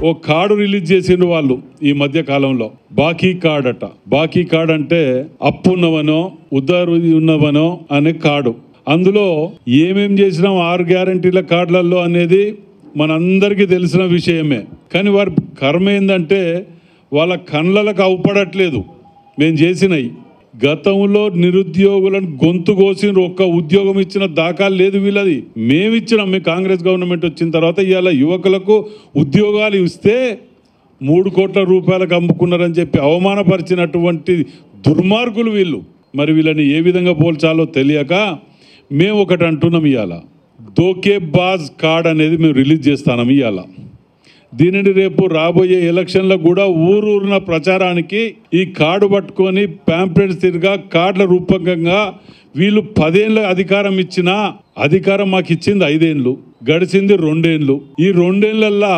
ఓ card release చేసిండ్రు వాళ్ళు ఈ మధ్య కాలంలో, బాకీ కార్డ్ అట. బాకీ కార్డ్ అంటే అప్పు ఉన్నవనో ఉదారు ఉన్నవనో అనే కార్డు. అందులో ఏమేం చేసినాం 6 గ్యారంటీల కార్డులలో అనేది మనందరికీ తెలిసిన విషయమే. కానీ వారి కర్మ ఏంటంటే వాళ్ళ కళ్ళలకు అవపడట్లేదు మేము చేసినవి. గతంలో నిరుద్యోగులను గొంతు కోసిన ఒక్క ఉద్యోగం ఇచ్చిన దాఖలు లేదు వీళ్ళది. మేమిచ్చినాం. మీ కాంగ్రెస్ గవర్నమెంట్ వచ్చిన తర్వాత ఇవాళ యువకులకు ఉద్యోగాలు ఇస్తే 3 కోట్ల రూపాయలకు అమ్ముకున్నారని చెప్పి అవమానపరిచినటువంటి దుర్మార్గులు వీళ్ళు. మరి వీళ్ళని ఏ విధంగా పోల్చాలో తెలియక మేము ఒకటి అంటున్నాం, ఇవాళ దోకేబాజ్ కార్డ్ అనేది మేము రిలీజ్ చేస్తాం ఇవాళ. దీనిని రేపు రాబోయే ఎలక్షన్లో కూడా ఊరూరున ప్రచారానికి ఈ కార్డు పట్టుకొని ప్యాంప్లెట్స్ తిరిగా కార్డుల రూపకంగా వీళ్ళు 10 ఏళ్ళ అధికారం ఇచ్చినా అధికారం మాకు ఇచ్చింది 5 ఏళ్ళు, గడిచింది 2 ఏళ్ళు. ఈ 2 ఏళ్ళల్లో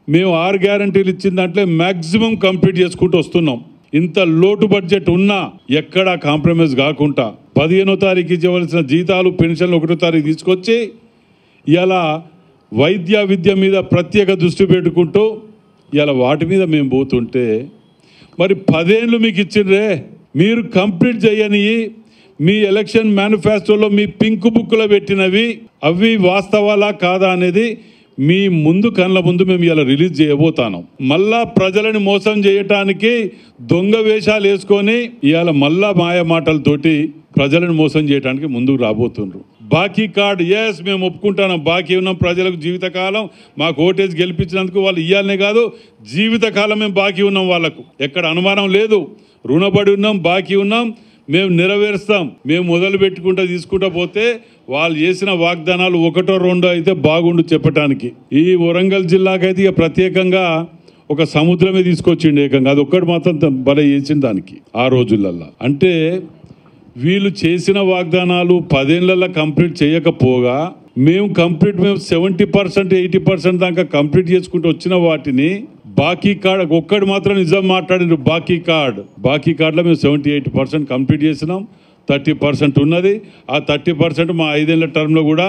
మేము 6 గ్యారంటీలు ఇచ్చిన దాంట్లో మ్యాక్సిమం కంప్లీట్ చేసుకుంటూ వస్తున్నాం. ఇంత లోటు బడ్జెట్ ఉన్నా ఎక్కడా కాంప్రమైజ్ కాకుండా 15వ తారీఖు ఇవ్వవలసిన జీతాలు పెన్షన్లు 1వ తారీఖు తీసుకొచ్చి ఇలా వైద్య విద్య మీద ప్రత్యేక దృష్టి పెట్టుకుంటూ ఇలా వాటి మీద మేము పోతుంటే మరి 10 ఏళ్ళు మీకు ఇచ్చిండ్రే, మీరు కంప్లీట్ చేయని మీ ఎలక్షన్ మేనిఫెస్టోలో మీ పింక్ బుక్లో పెట్టినవి అవి వాస్తవాలా కాదా అనేది మీ ముందు కళ్ళ ముందు మేము ఇలా రిలీజ్ చేయబోతాను. మళ్ళా ప్రజలని మోసం చేయటానికి దొంగ వేషాలు వేసుకొని ఇవాళ మళ్ళా మాయ మాటలతోటి ప్రజలను మోసం చేయడానికి ముందుకు రాబోతుండ్రు. బాకీ కార్డ్ ఎస్ మేము ఒప్పుకుంటాను, బాకీ ఉన్నాం ప్రజలకు జీవితకాలం, మాకు ఓటేజ్ గెలిపించినందుకు వాళ్ళు ఇవ్వాలనే కాదు జీవితకాలం మేము బాకీ ఉన్నాం, వాళ్ళకు ఎక్కడ అనుమానం లేదు. రుణపడి ఉన్నాం, బాకీ ఉన్నాం, మేము నెరవేరుస్తాం. మేము మొదలు పెట్టుకుంటూ తీసుకుంటూ పోతే వాళ్ళు చేసిన వాగ్దానాలు 1, 2 అయితే బాగుండు చెప్పటానికి. ఈ వరంగల్ జిల్లాకైతే ఇక ప్రత్యేకంగా ఒక సముద్రమే తీసుకొచ్చిండు ఏకంగా, అది ఒక్కటి మాత్రం భలే చేసిన దానికి ఆ రోజులల్లో. అంటే వీళ్ళు చేసిన వాగ్దానాలు 10 ఏళ్లలో కంప్లీట్ చేయకపోగా మేము 70% 80% దాకా కంప్లీట్ చేసుకుంటూ వచ్చిన వాటిని బాకీ కార్డ్ ఒక్కటి మాత్రం నిజం మాట్లాడినారు. బాకీ కార్డులో మేము 78% కంప్లీట్ చేసినాం, 30% ఉన్నది. ఆ 30% మా 5 ఏళ్ల టర్మ్లో కూడా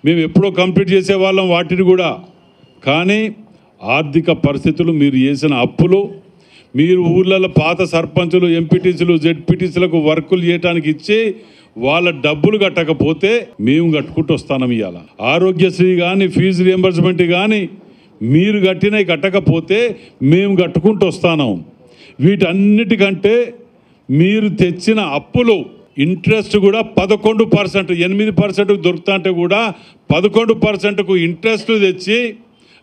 మేము ఎప్పుడో కంప్లీట్ చేసేవాళ్ళం వాటిని కూడా. కానీ ఆర్థిక పరిస్థితులు, మీరు చేసిన అప్పులు, మీరు ఊర్లలో పాత సర్పంచులు ఎంపీటీసీలు జెడ్పీటీసీలకు వర్కులు చేయడానికి ఇచ్చి వాళ్ళ డబ్బులు కట్టకపోతే మేము కట్టుకుంటూ వస్తాం. ఇవాళ ఆరోగ్యశ్రీ కానీ ఫీజు రియంబర్స్మెంట్ కానీ మీరు కట్టినవి కట్టకపోతే మేము కట్టుకుంటూ వస్తాను. వీటన్నిటికంటే మీరు తెచ్చిన అప్పులు ఇంట్రెస్ట్ కూడా 11%, 8% దొరుకుతా అంటే కూడా 11%కు ఇంట్రెస్ట్ తెచ్చి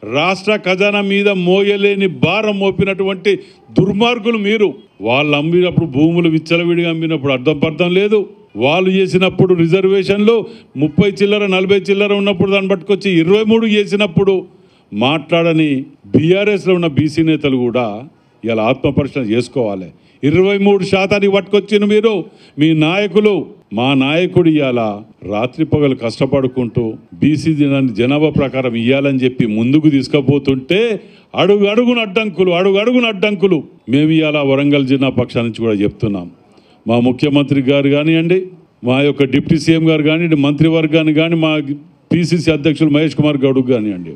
రాష్ట్ర ఖజానా మీద మోయలేని భారం మోపినటువంటి దుర్మార్గులు మీరు. వాళ్ళు అమ్మినప్పుడు భూములు విచ్చలవిడిగా అమ్మినప్పుడు అర్థం లేదు. వాళ్ళు చేసినప్పుడు రిజర్వేషన్లు 30 చిల్లర 40 చిల్లర ఉన్నప్పుడు దాన్ని పట్టుకొచ్చి 23 చేసినప్పుడు మాట్లాడని బీఆర్ఎస్లో ఉన్న బీసీ నేతలు కూడా ఇలా ఆత్మపరిశీలన చేసుకోవాలి. 23% పట్టుకొచ్చిన మీరు, మీ నాయకులు. మా నాయకుడు ఇవాళ రాత్రి పగలు కష్టపడుకుంటూ బీసీ జనాభా ప్రకారం ఇవ్వాలని చెప్పి ముందుకు తీసుకుపోతుంటే అడుగడుగున అడ్డంకులు. మేము ఇవాళ వరంగల్ జిల్లా పక్షాల నుంచి కూడా చెప్తున్నాం. మా ముఖ్యమంత్రి గారు కానివ్వండి, మా యొక్క డిప్యూటీ సీఎం గారు కానివ్వండి, మంత్రివర్గాన్ని కానీ, మా పిసిసి అధ్యక్షులు మహేష్ కుమార్ గౌడ్కి కానివ్వండి,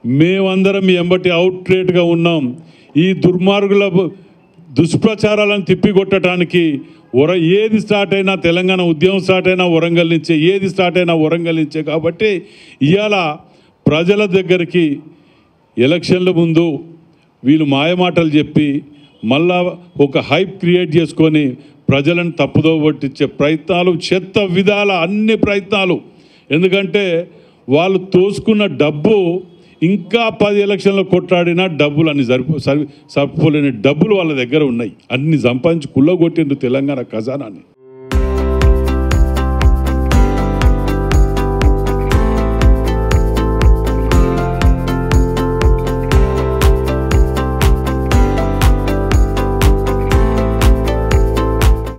మేమందరం మీ ఎంబటి అవుట్రేట్గా ఉన్నాం. ఈ దుర్మార్గుల దుష్ప్రచారాలను తిప్పికొట్టడానికి ఏది స్టార్ట్ అయినా తెలంగాణ ఉద్యమం స్టార్ట్ అయినా వరంగల్ నుంచే, ఏది స్టార్ట్ అయినా వరంగల్ నుంచే. కాబట్టి ఇవాళ ప్రజల దగ్గరికి ఎలక్షన్ల ముందు వీళ్ళు మాయమాటలు చెప్పి మళ్ళా ఒక హైప్ క్రియేట్ చేసుకొని ప్రజలను తప్పుదో పట్టించే ప్రయత్నాలు, చెత్త విధాల అన్ని ప్రయత్నాలు. ఎందుకంటే వాళ్ళు తోసుకున్న డబ్బు ఇంకా 10 ఎలక్షన్లో కొట్లాడినా డబ్బులు అన్ని సరిపోలేని డబ్బులు వాళ్ళ దగ్గర ఉన్నాయి. అన్ని సంపాదించి కుళ్ళగొట్టిండ్రు తెలంగాణ ఖజానాన్ని.